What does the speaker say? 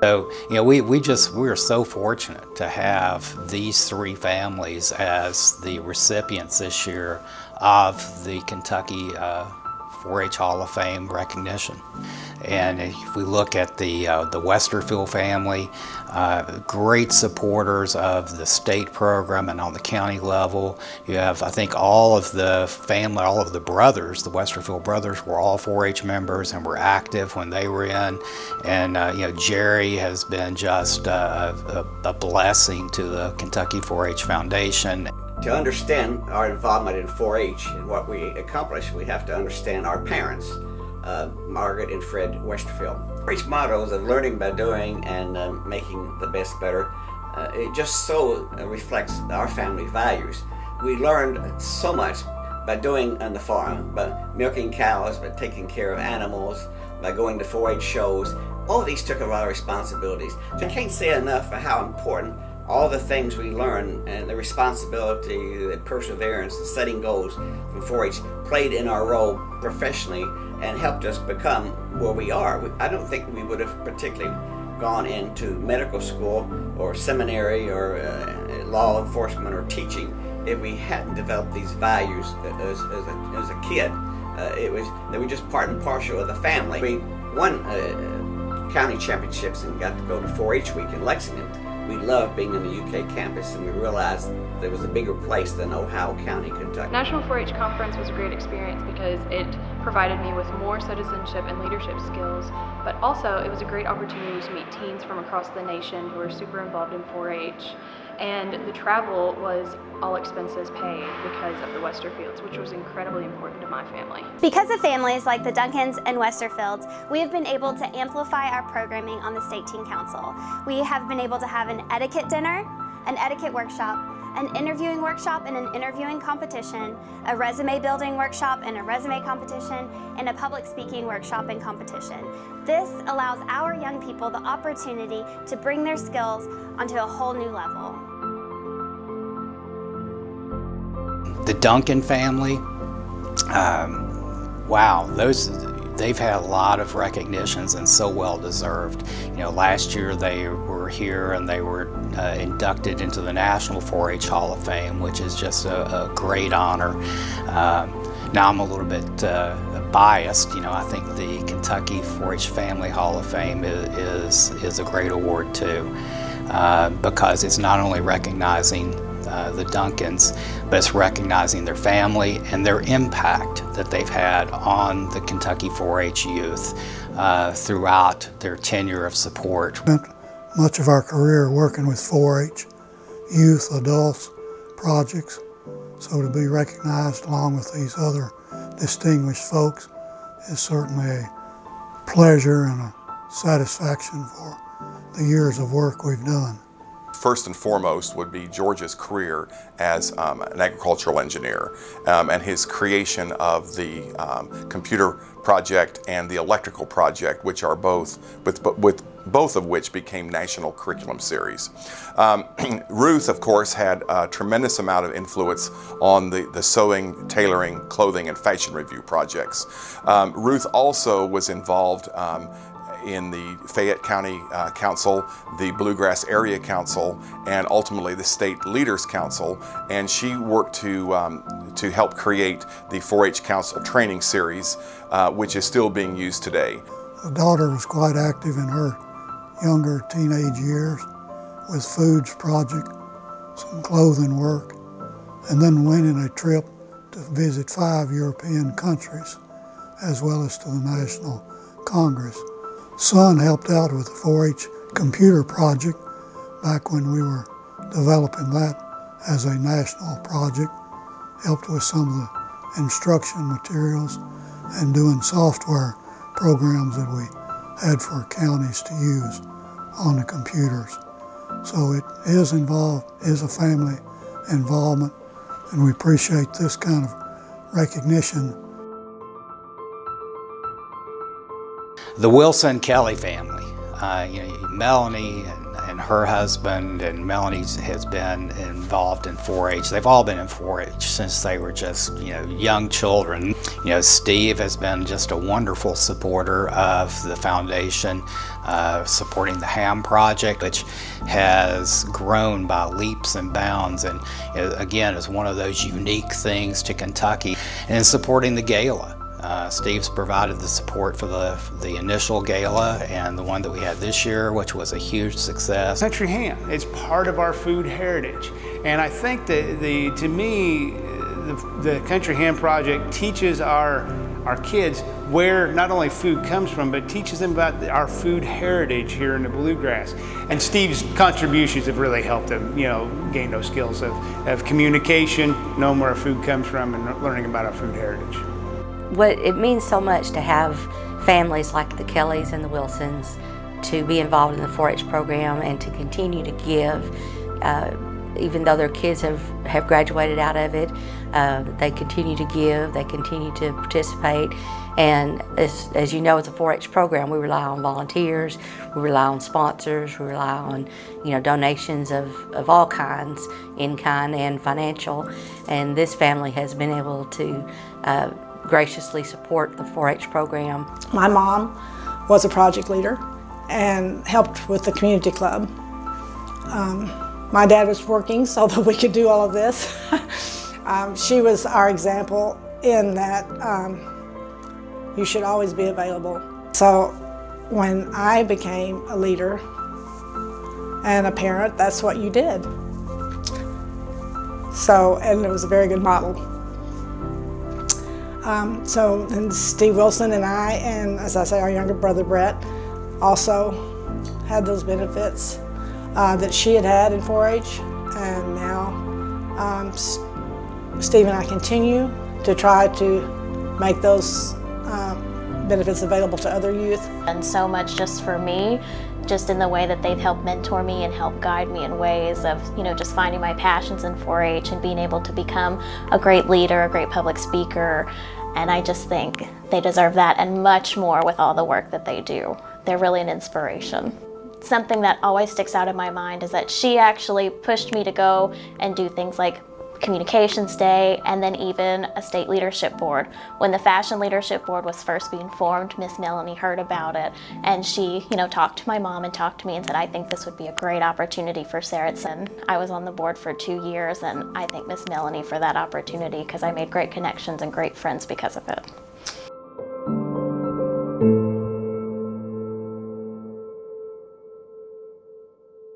So, we're so fortunate to have these three families as the recipients this year of the Kentucky 4-H Hall of Fame recognition. And if we look at the Westerfield family, great supporters of the state program, and on the county level, you have, I think, all of the family, all of the brothers, the Westerfield brothers were all 4-H members and were active when they were in. And Jerry has been just a blessing to the Kentucky 4-H Foundation. To understand our involvement in 4-H and what we accomplish, we have to understand our parents, Margaret and Fred Westerfield. 4-H mottos of learning by doing and making the best better, it just so reflects our family values. We learned so much by doing on the farm, by milking cows, by taking care of animals, by going to 4-H shows. All of these took a lot of responsibilities. I can't say enough for how important all the things we learn and the responsibility, the perseverance, the setting goals from 4-H played in our role professionally and helped us become where we are. I don't think we would have particularly gone into medical school or seminary or law enforcement or teaching if we hadn't developed these values as a kid. They were just part and parcel of the family. We won county championships and got to go to 4-H week in Lexington. We loved being on the UK campus, and we realized there was a bigger place than Ohio County, Kentucky. National 4-H Conference was a great experience because it provided me with more citizenship and leadership skills, but also it was a great opportunity to meet teens from across the nation who are super involved in 4-H. And the travel was all expenses paid because of the Westerfields, which was incredibly important to my family. Because of families like the Duncans and Westerfields, we have been able to amplify our programming on the State Teen Council. We have been able to have an etiquette dinner, an etiquette workshop, an interviewing workshop and an interviewing competition, a resume building workshop and a resume competition, and a public speaking workshop and competition. This allows our young people the opportunity to bring their skills onto a whole new level. The Duncan family, wow, they've had a lot of recognitions and so well deserved. Last year they were here and they were inducted into the National 4-H Hall of Fame, which is just a great honor. Now I'm a little bit biased. I think the Kentucky 4-H Family Hall of Fame is a great award too, because it's not only recognizing the Duncans, but it's recognizing their family and their impact that they've had on the Kentucky 4-H youth throughout their tenure of support. Spent much of our career working with 4-H, youth, adults, projects, so to be recognized along with these other distinguished folks is certainly a pleasure and a satisfaction for the years of work we've done. First and foremost would be George's career as an agricultural engineer and his creation of the computer project and the electrical project, which are both, with both of which became national curriculum series. Ruth, of course, had a tremendous amount of influence on the sewing, tailoring, clothing, and fashion review projects. Ruth also was involved in the Fayette County Council, the Bluegrass Area Council, and ultimately the State Leaders Council, and she worked to help create the 4-H Council training series, which is still being used today. The daughter was quite active in her younger teenage years with Foods Project, some clothing work, and then winning a trip to visit 5 European countries, as well as to the National Congress. Son helped out with the 4-H computer project back when we were developing that as a national project, helped with some of the instruction materials and doing software programs that we had for counties to use on the computers. So it is a family involvement, and we appreciate this kind of recognition. The Wilson Kelly family, Melanie and and her husband and Melanie has been involved in 4-H. They've all been in 4-H since they were just, young children. Steve has been just a wonderful supporter of the foundation, supporting the HAM project, which has grown by leaps and bounds, and again is one of those unique things to Kentucky. And supporting the gala. Steve's provided the support for the initial gala and the one that we had this year, which was a huge success. Country ham, it's part of our food heritage. And I think that to me, the Country Ham Project teaches our kids where not only food comes from, but teaches them about our food heritage here in the Bluegrass. And Steve's contributions have really helped them, gain those skills of communication, knowing where our food comes from, and learning about our food heritage. It means so much to have families like the Kellys and the Wilsons to be involved in the 4-H program and to continue to give. Even though their kids have graduated out of it, they continue to give, they continue to participate. And as you know, it's a 4-H program. We rely on volunteers, we rely on sponsors, we rely on donations of all kinds, in kind and financial. And this family has been able to graciously support the 4-H program. My mom was a project leader and helped with the community club. My dad was working so that we could do all of this. She was our example in that you should always be available. So when I became a leader and a parent, that's what you did. And it was a very good model. So then Steve Wilson and I, and as I say, our younger brother Brett, also had those benefits that she had in 4-H, and now Steve and I continue to try to make those benefits available to other youth. And so much just for me, just in the way that they've helped mentor me and help guide me in ways of, just finding my passions in 4-H and being able to become a great leader, a great public speaker. And I just think they deserve that and much more with all the work that they do. They're really an inspiration. Something that always sticks out in my mind is that she actually pushed me to go and do things like Communications Day, and then even a state leadership board. When the Fashion Leadership Board was first being formed, Miss Melanie heard about it, and she, talked to my mom and talked to me and said, I think this would be a great opportunity for Saracen. I was on the board for 2 years, and I thank Miss Melanie for that opportunity because I made great connections and great friends because of it.